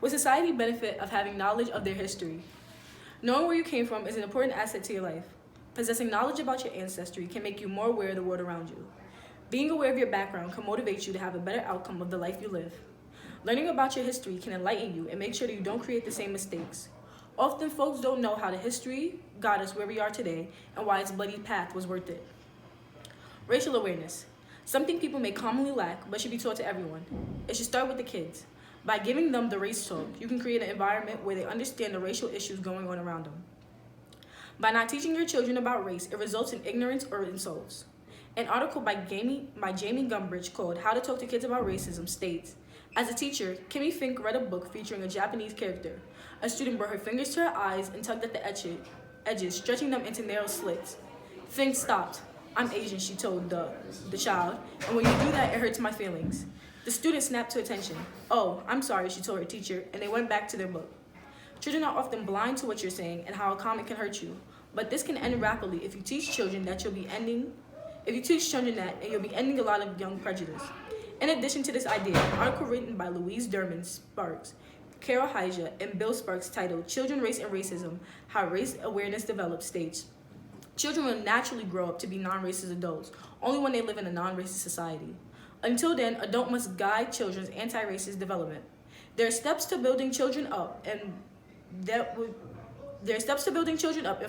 Would society benefit of having knowledge of their history? Knowing where you came from is an important asset to your life. Possessing knowledge about your ancestry can make you more aware of the world around you. Being aware of your background can motivate you to have a better outcome of the life you live. Learning about your history can enlighten you and make sure that you don't create the same mistakes. Often folks don't know how the history got us where we are today and why its bloody path was worth it. Racial awareness. Something people may commonly lack but should be taught to everyone. It should start with the kids. By giving them the race talk, you can create an environment where they understand the racial issues going on around them. By not teaching your children about race, it results in ignorance or insults. An article by Jamie Gumbridge called How to Talk to Kids About Racism states, as a teacher, Kimmy Fink read a book featuring a Japanese character. A student brought her fingers to her eyes and tugged at the edges, stretching them into narrow slits. Fink stopped. I'm Asian, she told the child, and when you do that, it hurts my feelings. The student snapped to attention. Oh, I'm sorry, she told her teacher, and they went back to their book. Children are often blind to what you're saying and how a comment can hurt you, but this can end rapidly if you teach children that and you'll be ending a lot of young prejudice. In addition to this idea, an article written by Louise Derman Sparks, Carol Hyja, and Bill Sparks titled Children, Race, and Racism, How Race Awareness Develops states, children will naturally grow up to be non-racist adults, only when they live in a non-racist society. Until then, adults must guide children's anti-racist development. There are steps to building children up and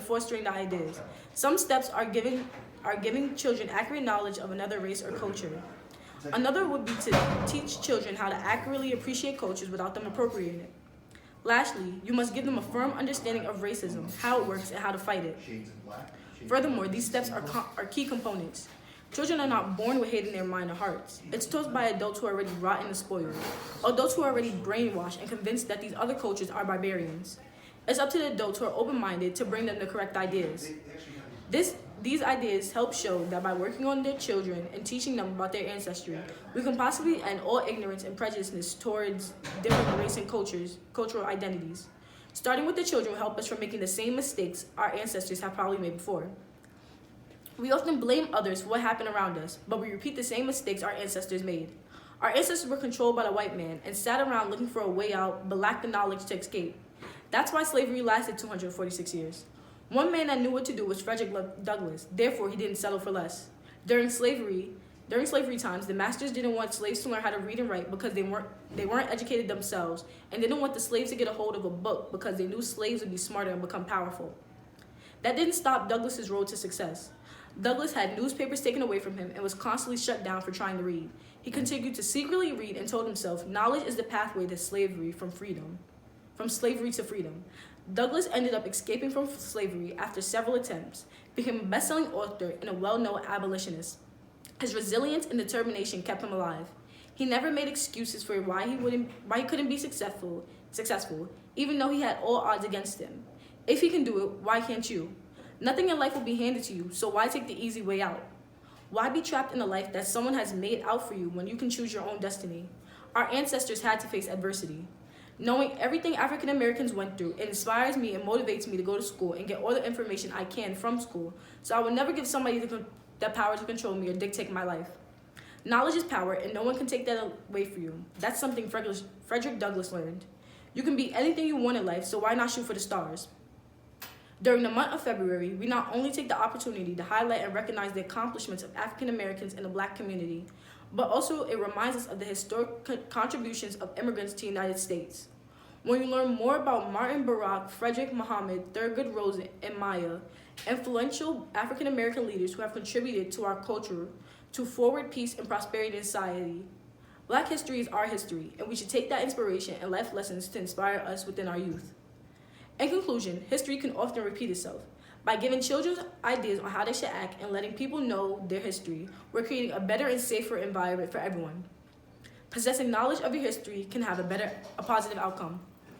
fostering the ideas. Some steps are giving children accurate knowledge of another race or culture. Another would be to teach children how to accurately appreciate cultures without them appropriating it. Lastly, you must give them a firm understanding of racism, how it works, and how to fight it. Furthermore, these steps are key components. Children are not born with hate in their mind or hearts. It's taught by adults who are already rotten and spoiled, adults who are already brainwashed and convinced that these other cultures are barbarians. It's up to the adults who are open-minded to bring them the correct ideas. These ideas help show that by working on their children and teaching them about their ancestry, we can possibly end all ignorance and prejudice towards different race and cultural identities. Starting with the children will help us from making the same mistakes our ancestors have probably made before. We often blame others for what happened around us, but we repeat the same mistakes our ancestors made. Our ancestors were controlled by the white man and sat around looking for a way out, but lacked the knowledge to escape. That's why slavery lasted 246 years. One man that knew what to do was Frederick Douglass. Therefore, he didn't settle for less. During slavery times, the masters didn't want slaves to learn how to read and write because they weren't educated themselves, and they didn't want the slaves to get a hold of a book because they knew slaves would be smarter and become powerful. That didn't stop Douglass's road to success. Douglass had newspapers taken away from him and was constantly shut down for trying to read. He continued to secretly read and told himself, knowledge is the pathway to slavery from slavery to freedom. Douglass ended up escaping from slavery after several attempts, became a best-selling author and a well-known abolitionist. His resilience and determination kept him alive. He never made excuses for why he couldn't be successful, even though he had all odds against him. If he can do it, why can't you? Nothing in life will be handed to you, so why take the easy way out? Why be trapped in a life that someone has made out for you when you can choose your own destiny? Our ancestors had to face adversity. Knowing everything African Americans went through, it inspires me and motivates me to go to school and get all the information I can from school, so I will never give somebody the power to control me or dictate my life. Knowledge is power, and no one can take that away from you. That's something Frederick Douglass learned. You can be anything you want in life, so why not shoot for the stars? During the month of February, we not only take the opportunity to highlight and recognize the accomplishments of African Americans in the Black community, but also it reminds us of the historic contributions of immigrants to the United States. When you learn more about Martin Barak, Frederick Muhammad, Thurgood Rose, and Maya, influential African American leaders who have contributed to our culture to forward peace and prosperity in society, Black history is our history, and we should take that inspiration and life lessons to inspire us within our youth. In conclusion, history can often repeat itself. By giving children ideas on how they should act and letting people know their history, we're creating a better and safer environment for everyone. Possessing knowledge of your history can have a positive outcome.